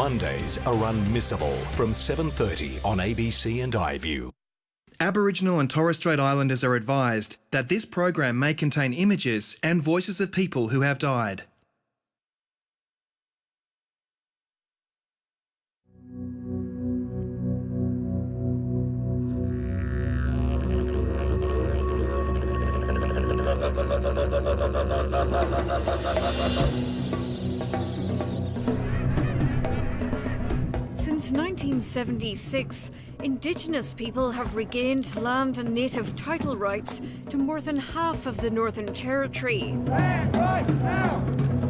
Mondays are unmissable from 7:30 on ABC and iView. Aboriginal and Torres Strait Islanders are advised that this program may contain images and voices of people who have died. Since 1976, Indigenous people have regained land and native title rights to more than half of the Northern Territory. Land rights now!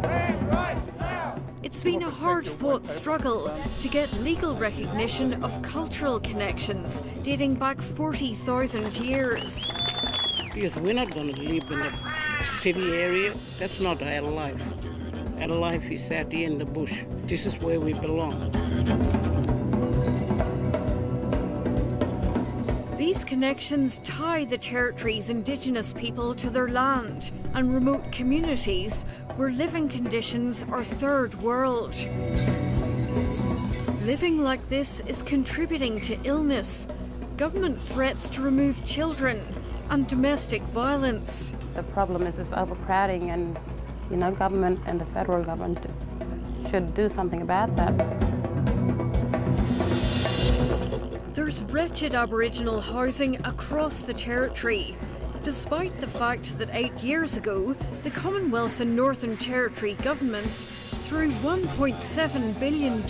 Land rights now! It's been a hard-fought struggle to get legal recognition of cultural connections dating back 40,000 years. Because we're not going to live in a city area. That's not our life. Our life is out here in the bush. This is where we belong. These connections tie the Territory's Indigenous people to their land and remote communities where living conditions are third world. Living like this is contributing to illness, government threats to remove children, and domestic violence. The problem is this overcrowding, and government and the federal government should do something about that. There's wretched Aboriginal housing across the Territory, despite the fact that 8 years ago, the Commonwealth and Northern Territory governments threw $1.7 billion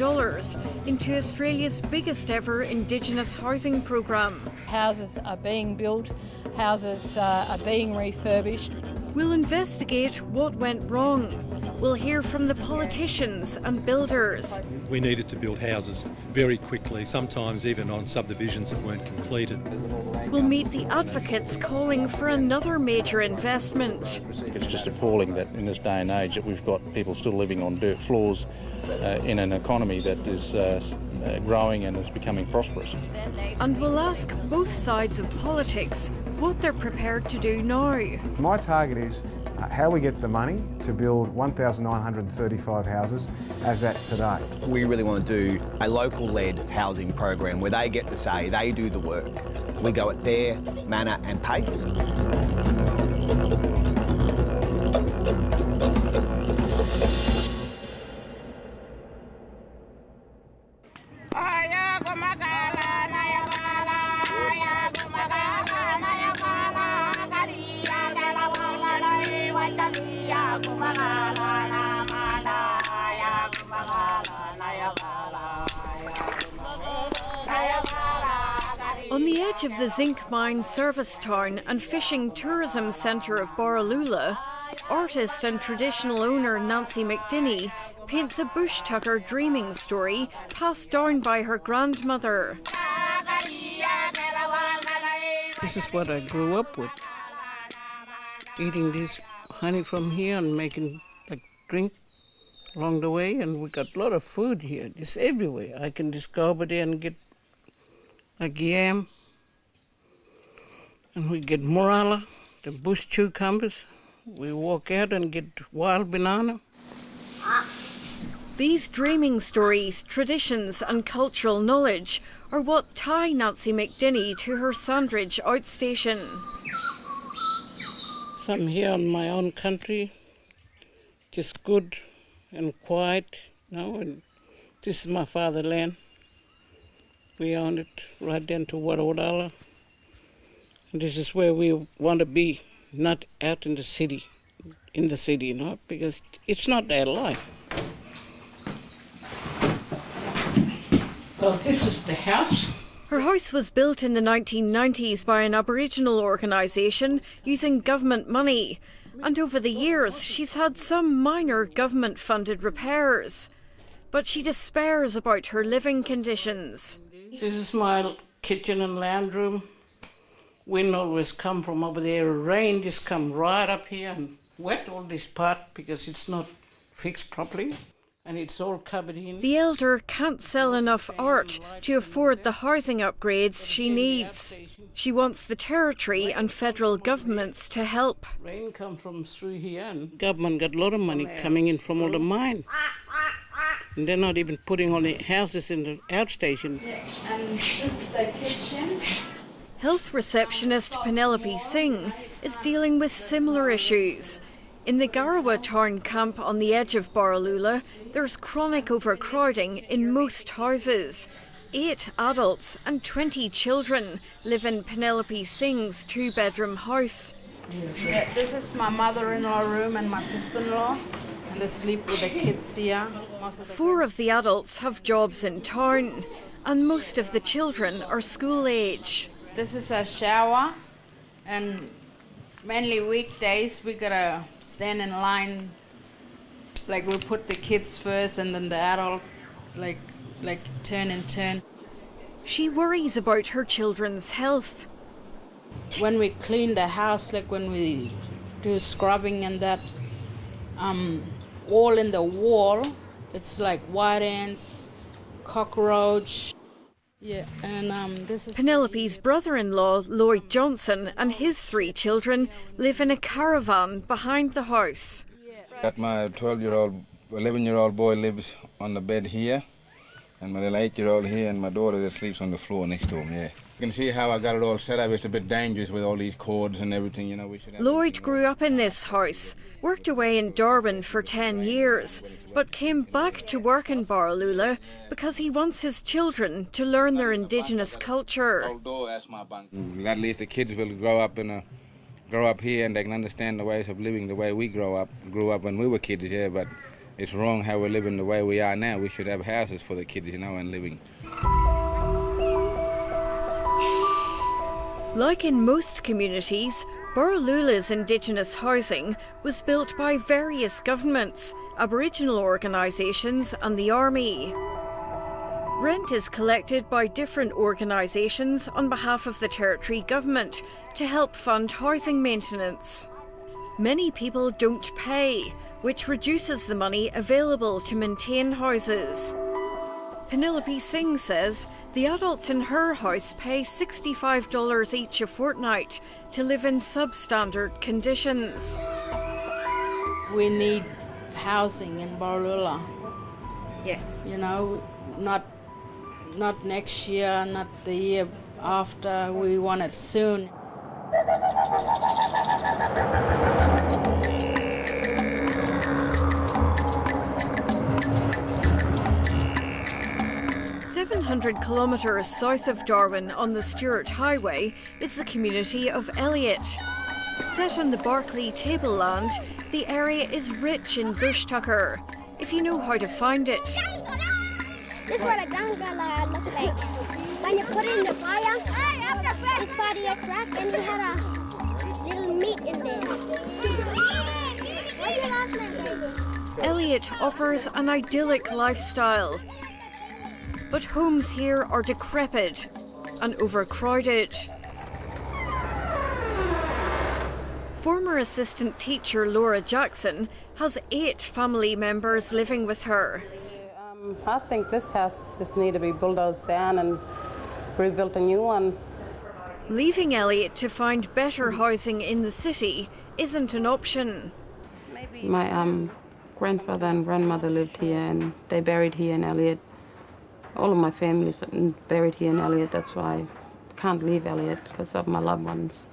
into Australia's biggest ever Indigenous housing programme. Houses are being built, houses are being refurbished. We'll investigate what went wrong. We'll hear from the politicians and builders. We needed to build houses very quickly, sometimes even on subdivisions that weren't completed. We'll meet the advocates calling for another major investment. It's just appalling that in this day and age that we've got people still living on dirt floors in an economy that is growing and is becoming prosperous. And we'll ask both sides of politics what they're prepared to do now. My target is how we get the money to build 1,935 houses as at today. We really want to do a local-led housing program where they get to say, they do the work. We go at their manner and pace. On the edge of the zinc mine service town and fishing tourism centre of Borroloola, artist and traditional owner Nancy McDinney paints a bush tucker dreaming story passed down by her grandmother. This is what I grew up with. Eating this honey from here and making drink along the way, and we got a lot of food here. It's everywhere. I can just go over there and get yam, and we get morala, the bush cucumbers. We walk out and get wild banana. These dreaming stories, traditions and cultural knowledge are what tie Nancy McDinney to her Sandridge outstation. So I'm here on my own country, just good and quiet, and this is my fatherland. We own it right down to Warrawala. And this is where we want to be, not out in the city, because it's not their life. So this is the house. Her house was built in the 1990s by an Aboriginal organisation using government money. And over the years, she's had some minor government-funded repairs. But she despairs about her living conditions. This is my kitchen and lounge room. Wind always come from over there. Rain just come right up here and wet all this part because it's not fixed properly. And it's all covered in. The elder can't sell enough art to afford the housing upgrades she needs. She wants the Territory and federal governments to help. Rain come from through here, and government got a lot of money coming in from all the mine. And they're not even putting all the houses in the outstation. Yeah, and this is the kitchen. Health receptionist Penelope Singh is dealing with similar issues. In the Garawa town camp on the edge of Borroloola, there's chronic overcrowding in most houses. 8 adults and 20 children live in Penelope Singh's 2-bedroom house. Yeah, this is my mother-in-law room and my sister-in-law, and they sleep with the kids here. 4 of the adults have jobs in town, and most of the children are school age. This is a shower, and mainly weekdays we gotta stand in line, like we put the kids first and then the adult, like turn and turn. She worries about her children's health. When we clean the house, like when we do scrubbing and that, all in the wall, it's like white ants, cockroach. Yeah, and this is Penelope's brother-in-law, Lloyd Johnson, and his 3 children live in a caravan behind the house. Got my 11-year-old boy lives on the bed here, and my little 8-year-old here, and my daughter that sleeps on the floor next to him, yeah. You can see how I got it all set up. It's a bit dangerous with all these cords and everything, you know. Lloyd grew up in this house, worked away in Darwin for 10 years, but came back to work in Borroloola because he wants his children to learn their Indigenous culture. At least the kids will grow up here and they can understand the ways of living the way we grew up when we were kids, yeah, but it's wrong how we're living the way we are now. We should have houses for the kids, you know, and living. Like in most communities, Borroloola's Indigenous housing was built by various governments, Aboriginal organisations and the Army. Rent is collected by different organisations on behalf of the Territory Government to help fund housing maintenance. Many people don't pay, which reduces the money available to maintain houses. Penelope Singh says the adults in her house pay $65 each a fortnight to live in substandard conditions. We need housing in Borroloola. Yeah. You know, not next year, not the year after. We want it soon. Kilometres south of Darwin on the Stuart Highway is the community of Elliott. Set on the Barclay tableland, the area is rich in bush tucker, if you know how to find it. This is what a gangala looks like. When you put it in the fire, this part of your crack and you had a little meat in there. What's your last name, baby? Elliott offers an idyllic lifestyle. But homes here are decrepit and overcrowded. Former assistant teacher Laura Jackson has 8 family members living with her. I think this house just needs to be bulldozed down and rebuilt a new one. Leaving Elliott to find better housing in the city isn't an option. My grandfather and grandmother lived here and they buried here in Elliott. All of my family's buried here in Elliott. That's why I can't leave Elliott because of my loved ones.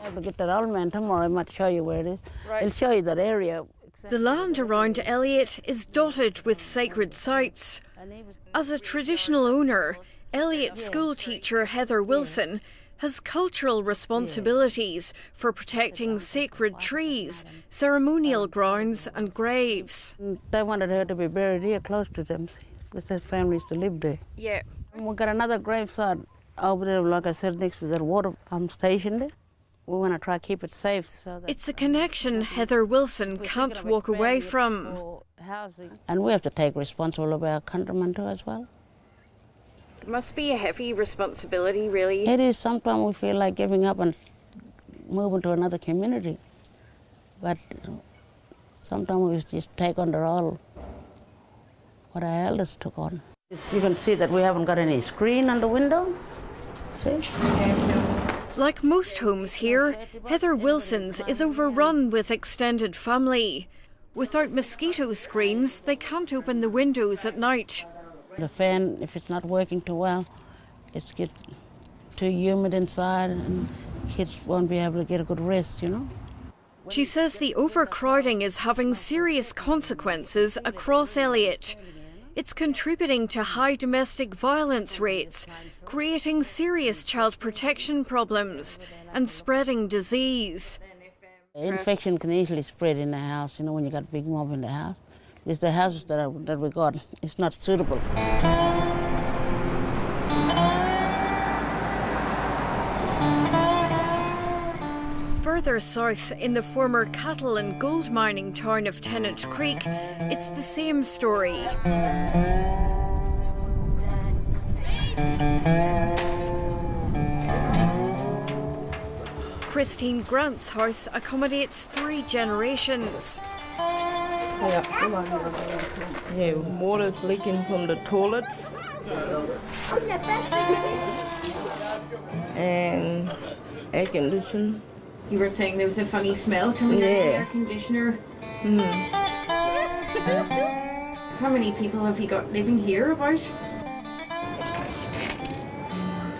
I'll get that old man tomorrow. I might show you where it is. Right. I'll show you that area. The land around Elliott is dotted with sacred sites. As a traditional owner, Elliott school teacher Heather Wilson has cultural responsibilities for protecting sacred trees, ceremonial grounds and graves. They wanted her to be buried here close to them. With their families to live there. Yeah. And we've got another gravesite over there, like I said, next to that water station there. We want to try to keep it safe. So that it's a connection Heather Wilson can't walk away from. And we have to take responsibility of our countrymen too as well. It must be a heavy responsibility, really. It is. Sometimes we feel like giving up and moving to another community. But sometimes we just take on the role what our elders took on. You can see that we haven't got any screen on the window. See? Like most homes here, Heather Wilson's is overrun with extended family. Without mosquito screens, they can't open the windows at night. The fan, if it's not working too well, it's get too humid inside and kids won't be able to get a good rest, you know. She says the overcrowding is having serious consequences across Elliott. It's contributing to high domestic violence rates, creating serious child protection problems and spreading disease. Infection can easily spread in the house, you know, when you got a big mob in the house. Because the houses that we got, it's not suitable. Further south, in the former cattle and gold mining town of Tennant Creek, it's the same story. Christine Grant's house accommodates 3 generations. Yeah, water's leaking from the toilets. And air conditioning. You were saying there was a funny smell coming out of the air conditioner. How many people have you got living here about?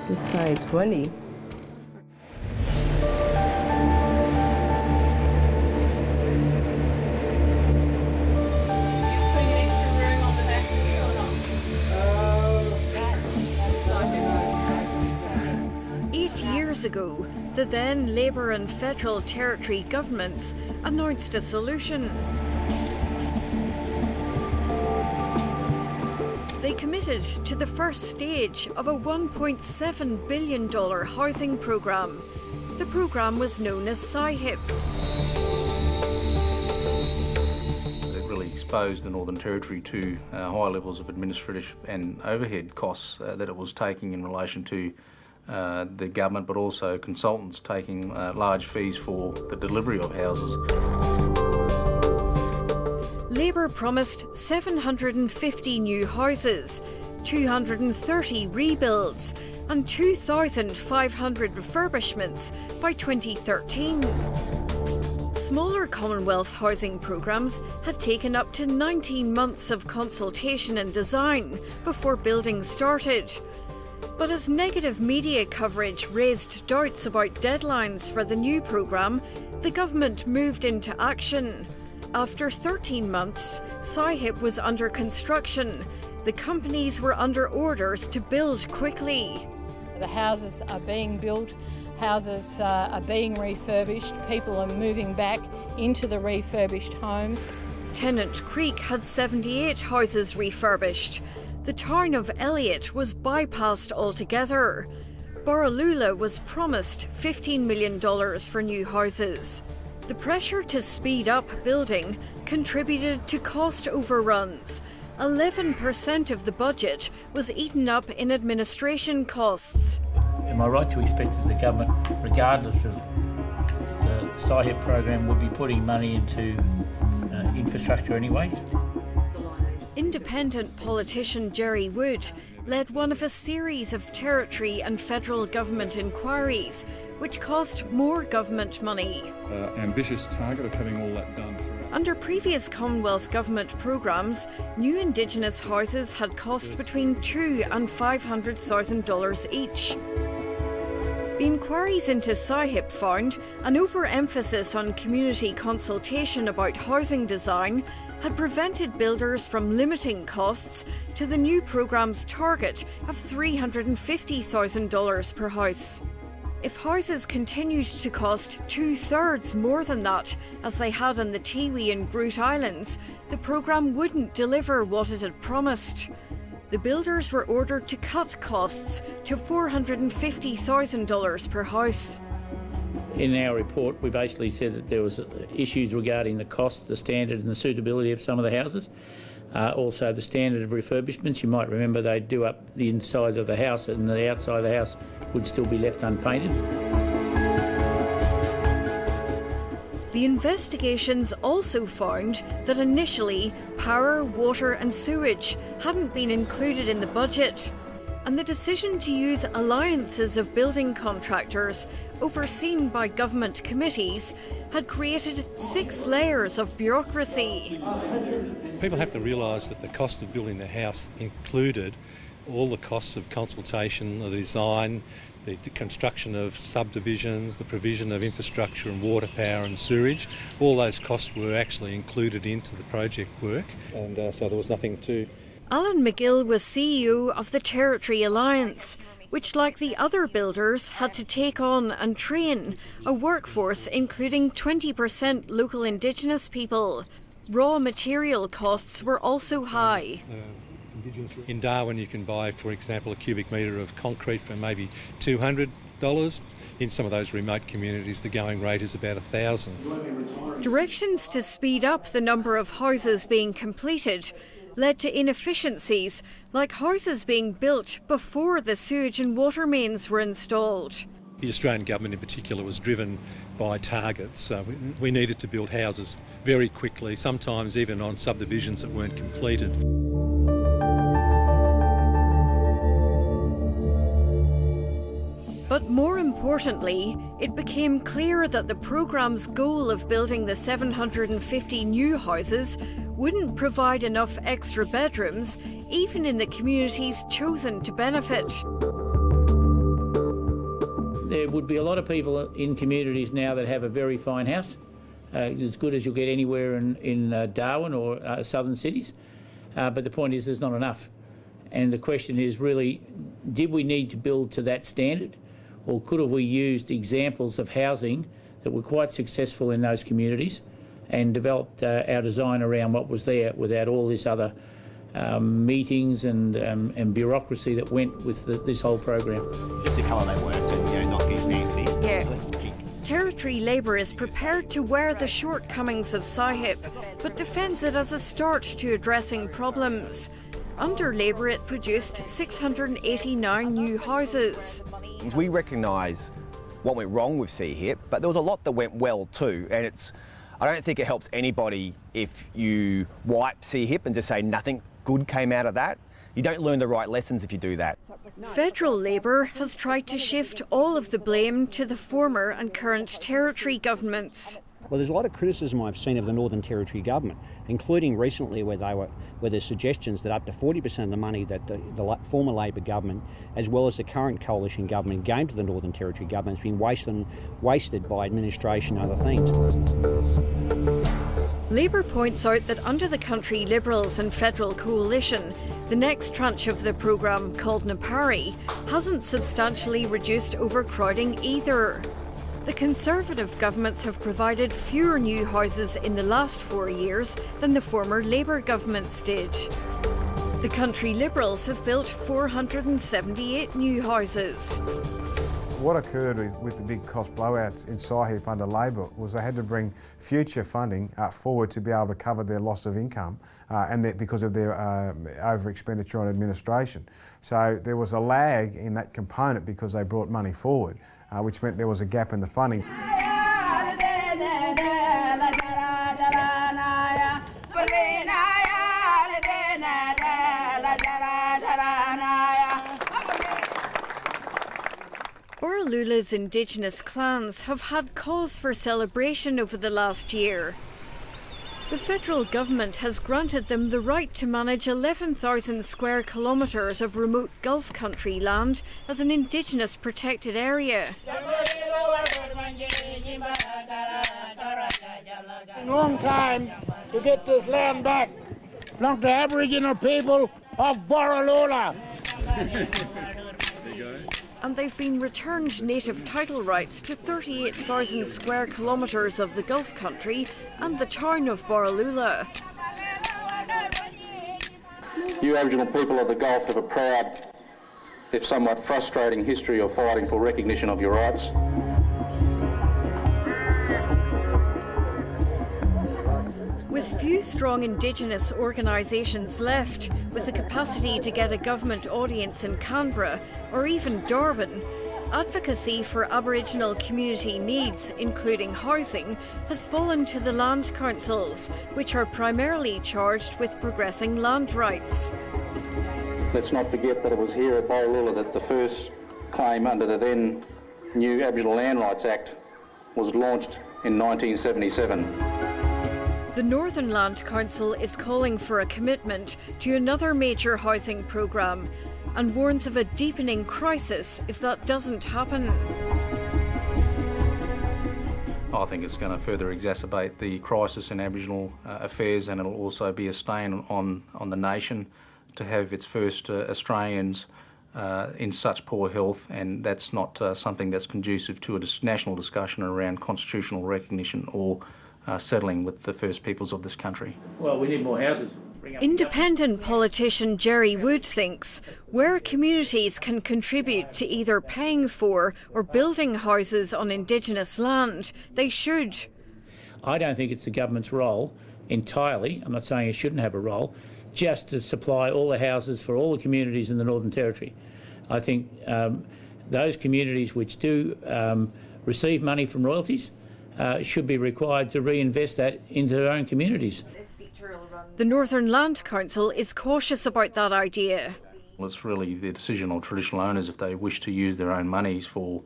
Just say 20. Ago, the then Labour and Federal Territory governments announced a solution. They committed to the first stage of a $1.7 billion housing programme. The programme was known as SIHIP. It really exposed the Northern Territory to high levels of administrative and overhead costs that it was taking in relation to the government, but also consultants taking large fees for the delivery of houses. Labor promised 750 new houses, 230 rebuilds and 2,500 refurbishments by 2013. Smaller Commonwealth housing programmes had taken up to 19 months of consultation and design before building started. But as negative media coverage raised doubts about deadlines for the new programme, the government moved into action. After 13 months, SIHIP was under construction. The companies were under orders to build quickly. The houses are being built, houses are being refurbished, people are moving back into the refurbished homes. Tennant Creek had 78 houses refurbished. The town of Elliott was bypassed altogether. Borroloola was promised $15 million for new houses. The pressure to speed up building contributed to cost overruns. 11% of the budget was eaten up in administration costs. Am I right to expect that the government, regardless of the SIHIP program, would be putting money into infrastructure anyway? Independent politician Jerry Wood led one of a series of territory and federal government inquiries, which cost more government money. Ambitious target of having all that done. Under previous Commonwealth government programmes, new Indigenous houses had cost between $200,000 and $500,000 each. The inquiries into SIHIP found an overemphasis on community consultation about housing design had prevented builders from limiting costs to the new programme's target of $350,000 per house. If houses continued to cost 2/3 more than that, as they had on the Tiwi and Groote Islands, the programme wouldn't deliver what it had promised. The builders were ordered to cut costs to $450,000 per house. In our report, we basically said that there was issues regarding the cost, the standard and the suitability of some of the houses. Also the standard of refurbishments. You might remember they'd do up the inside of the house and the outside of the house would still be left unpainted. The investigations also found that initially power, water and sewage hadn't been included in the budget. and the decision to use alliances of building contractors, overseen by government committees, had created 6 layers of bureaucracy. People have to realise that the cost of building the house included all the costs of consultation, the design, the construction of subdivisions, the provision of infrastructure and water, power and sewerage. All those costs were actually included into the project work, and so there was nothing to... Alan McGill was CEO of the Territory Alliance, which, like the other builders, had to take on and train a workforce including 20% local Indigenous people. Raw material costs were also high. In Darwin you can buy, for example, a cubic metre of concrete for maybe $200. In some of those remote communities the going rate is about $1,000. Directions to speed up the number of houses being completed led to inefficiencies, like houses being built before the sewage and water mains were installed. The Australian government in particular was driven by targets. So we needed to build houses very quickly, sometimes even on subdivisions that weren't completed. But more importantly, it became clear that the programme's goal of building the 750 new houses wouldn't provide enough extra bedrooms, even in the communities chosen to benefit. There would be a lot of people in communities now that have a very fine house, as good as you'll get anywhere in Darwin or southern cities, but the point is there's not enough. And the question is really, did we need to build to that standard? Or could have we used examples of housing that were quite successful in those communities and developed our design around what was there without all this other meetings and bureaucracy that went with this whole program? Just the colour they wear, so not get fancy. Yeah. Let's just pick. Territory Labour is prepared to wear the shortcomings of SIHIP, but defends it as a start to addressing problems. Under Labour, it produced 689 new houses. We recognise what went wrong with CHIP, but there was a lot that went well too, and I don't think it helps anybody if you wipe CHIP and just say nothing good came out of that. You don't learn the right lessons if you do that. Federal Labour has tried to shift all of the blame to the former and current Territory governments. Well, there's a lot of criticism I've seen of the Northern Territory government, including recently where there's suggestions that up to 40% of the money that the former Labor government, as well as the current coalition government, gave to the Northern Territory government has been wasted by administration and other things. Labour points out that under the Country Liberals and Federal Coalition, the next tranche of the programme, called Napari, hasn't substantially reduced overcrowding either. The Conservative governments have provided fewer new houses in the last 4 years than the former Labour governments did. The Country Liberals have built 478 new houses. What occurred with the big cost blowouts in SIHIP under Labor was they had to bring future funding forward to be able to cover their loss of income because of their over-expenditure on administration. So there was a lag in that component because they brought money forward, which meant there was a gap in the funding. Borroloola's Indigenous clans have had cause for celebration over the last year. The federal government has granted them the right to manage 11,000 square kilometres of remote Gulf country land as an Indigenous protected area. A long time to get this land back. Belong to Aboriginal people of Borroloola. And they've been returned native title rights to 38,000 square kilometres of the Gulf country and the town of Borroloola. You Aboriginal people of the Gulf have a proud, if somewhat frustrating, history of fighting for recognition of your rights. With few strong Indigenous organisations left, with the capacity to get a government audience in Canberra or even Darwin, advocacy for Aboriginal community needs, including housing, has fallen to the land councils, which are primarily charged with progressing land rights. Let's not forget that it was here at Borroloola that the first claim under the then new Aboriginal Land Rights Act was launched in 1977. The Northern Land Council is calling for a commitment to another major housing programme and warns of a deepening crisis if that doesn't happen. I think it's going to further exacerbate the crisis in Aboriginal affairs, and it'll also be a stain on the nation to have its first Australians in such poor health, and that's not something that's conducive to a national discussion around constitutional recognition or settling with the First Peoples of this country. Well, we need more houses. Independent politician Jerry Wood thinks where communities can contribute to either paying for or building houses on Indigenous land, they should. I don't think it's the government's role entirely, I'm not saying it shouldn't have a role, just to supply all the houses for all the communities in the Northern Territory. I think those communities which do receive money from royalties should be required to reinvest that into their own communities. The Northern Land Council is cautious about that idea. Well, it's really the decision of traditional owners if they wish to use their own monies for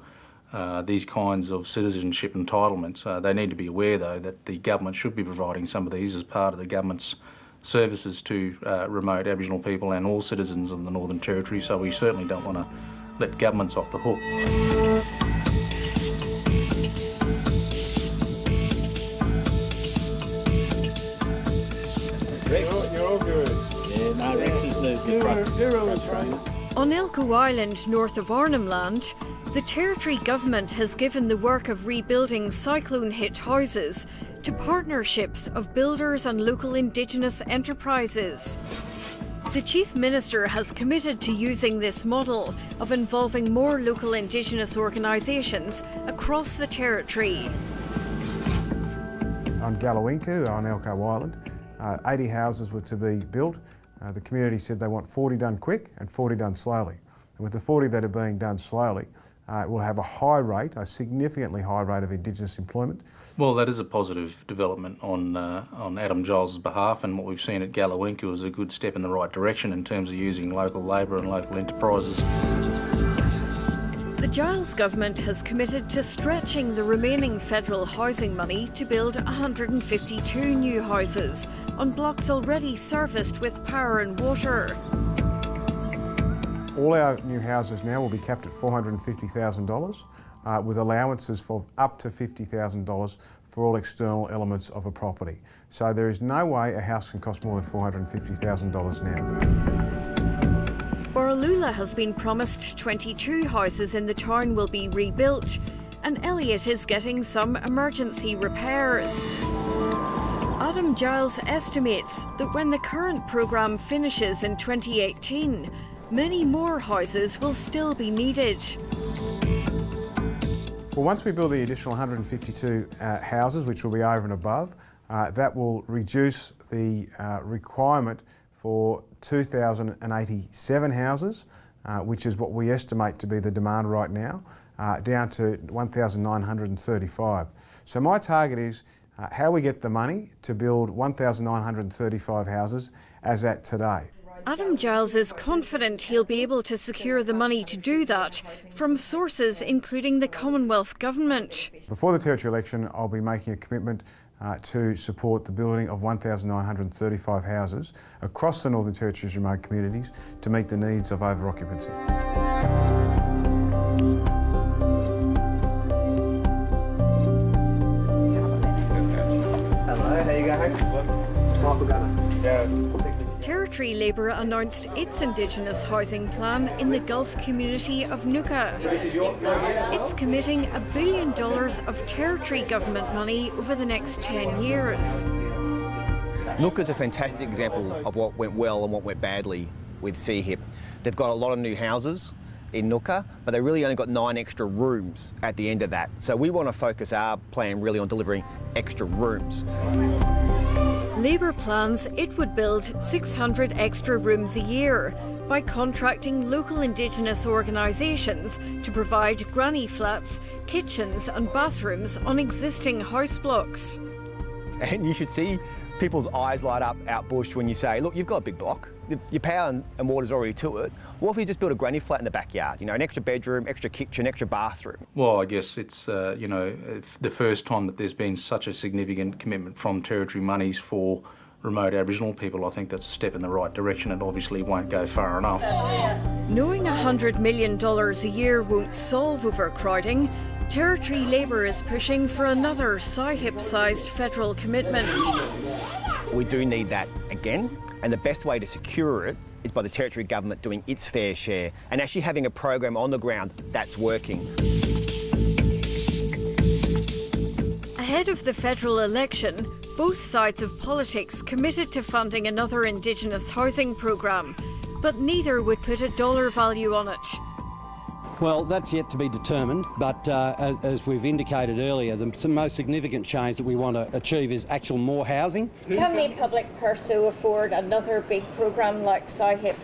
these kinds of citizenship entitlements. They need to be aware, though, that the government should be providing some of these as part of the government's services to remote Aboriginal people and all citizens of the Northern Territory, so we certainly don't want to let governments off the hook. You're all good. Yeah, no, Rex is the front. On Elko Island, north of Arnhem Land, the Territory Government has given the work of rebuilding cyclone-hit houses to partnerships of builders and local Indigenous enterprises. The Chief Minister has committed to using this model of involving more local Indigenous organisations across the Territory. On Gallowinku, on Elko Island, 80 houses were to be built. The community said they want 40 done quick and 40 done slowly. And with the 40 that are being done slowly, we'll have a high rate, a significantly high rate of Indigenous employment. Well, that is a positive development on Adam Giles' behalf, and what we've seen at Gallowinku is a good step in the right direction in terms of using local labour and local enterprises. The Giles government has committed to stretching the remaining federal housing money to build 152 new houses on blocks already serviced with power and water. All our new houses now will be capped at $450,000 with allowances for up to $50,000 for all external elements of a property. So there is no way a house can cost more than $450,000 now. Borroloola has been promised 22 houses in the town will be rebuilt, and Elliott is getting some emergency repairs. Adam Giles estimates that when the current programme finishes in 2018, many more houses will still be needed. Well, once we build the additional 152 houses, which will be over and above, that will reduce the requirement for 2,087 houses, which is what we estimate to be the demand right now, down to 1,935. So my target is how we get the money to build 1,935 houses as at today. Adam Giles is confident he'll be able to secure the money to do that from sources including the Commonwealth Government. Before the Territory election, I'll be making a commitment to support the building of 1,935 houses across the Northern Territory's remote communities to meet the needs of over-occupancy. Hello, how you going? Michael Gunner. Yeah. Territory Labor announced its Indigenous housing plan in the Gulf community of Nuka. It's committing $1 billion of Territory government money over the next 10 years. Nuka's a fantastic example of what went well and what went badly with CHIP. They've got a lot of new houses in Nuka, but they really only got 9 extra rooms at the end of that. So we want to focus our plan really on delivering extra rooms. Labor plans it would build 600 extra rooms a year by contracting local Indigenous organisations to provide granny flats, kitchens and bathrooms on existing house blocks. And you should see people's eyes light up out bush when you say, look, you've got a big block. Your power and water's already to it. What if you just build a granny flat in the backyard? You know, an extra bedroom, extra kitchen, extra bathroom. Well, I guess it's, you know, the first time that there's been such a significant commitment from Territory monies for remote Aboriginal people. I think that's a step in the right direction. It obviously won't go far enough. Knowing $100 million a year won't solve overcrowding, Territory Labor is pushing for another SIHIP-sized federal commitment. We do need that again, and the best way to secure it is by the Territory Government doing its fair share and actually having a program on the ground that's working. Ahead of the federal election, both sides of politics committed to funding another Indigenous housing programme, but neither would put a dollar value on it. Well, that's yet to be determined, but as we've indicated earlier, the most significant change that we want to achieve is actual more housing. Can the public purse afford another big programme like SIHIP?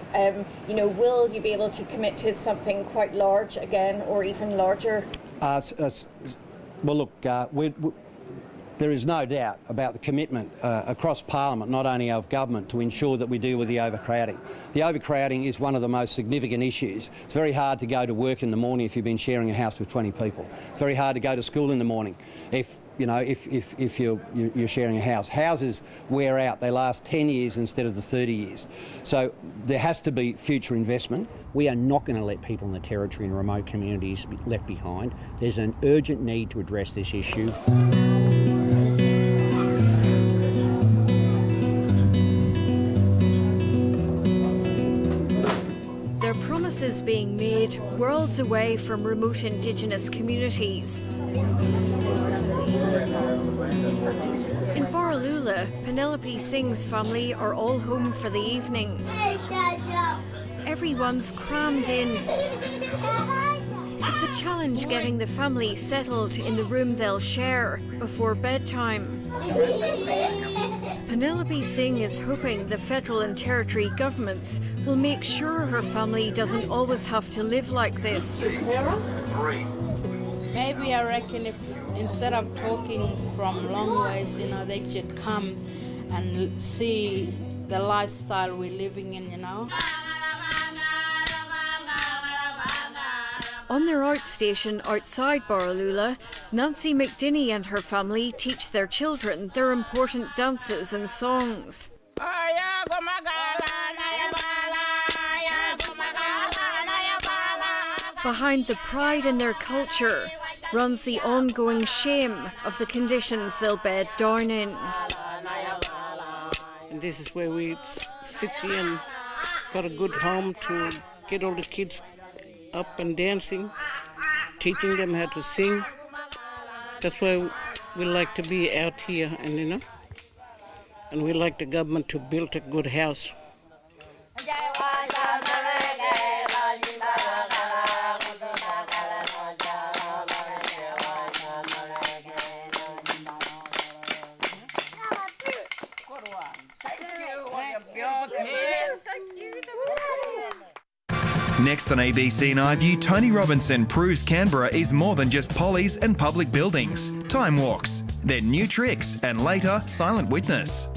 You know, will you be able to commit to something quite large again, or even larger? Well, look, there is no doubt about the commitment across Parliament, not only of government, to ensure that we deal with the overcrowding. The overcrowding is one of the most significant issues. It's very hard to go to work in the morning if you've been sharing a house with 20 people. It's very hard to go to school in the morning if you're sharing a house. Houses wear out. They last 10 years instead of the 30 years. So there has to be future investment. We are not going to let people in the Territory and remote communities be left behind. There's an urgent need to address this issue. Promises being made worlds away from remote Indigenous communities. In Baralula, Penelope Singh's family are all home for the evening. Everyone's crammed in. It's a challenge getting the family settled in the room they'll share before bedtime. Penelope Singh is hoping the federal and territory governments will make sure her family doesn't always have to live like this. Maybe I reckon if instead of talking from long ways, you know, they should come and see the lifestyle we're living in, you know. On their outstation outside Baralula, Nancy McDinney and her family teach their children their important dances and songs. Behind the pride in their culture runs the ongoing shame of the conditions they'll bed down in. And this is where we sit here and got a good home to get all the kids up and dancing, teaching them how to sing. That's why we like to be out here, and you know, and we like the government to build a good house. Next on ABC in iView, Tony Robinson proves Canberra is more than just pollies and public buildings. Time walks, then new tricks, and later, silent witness.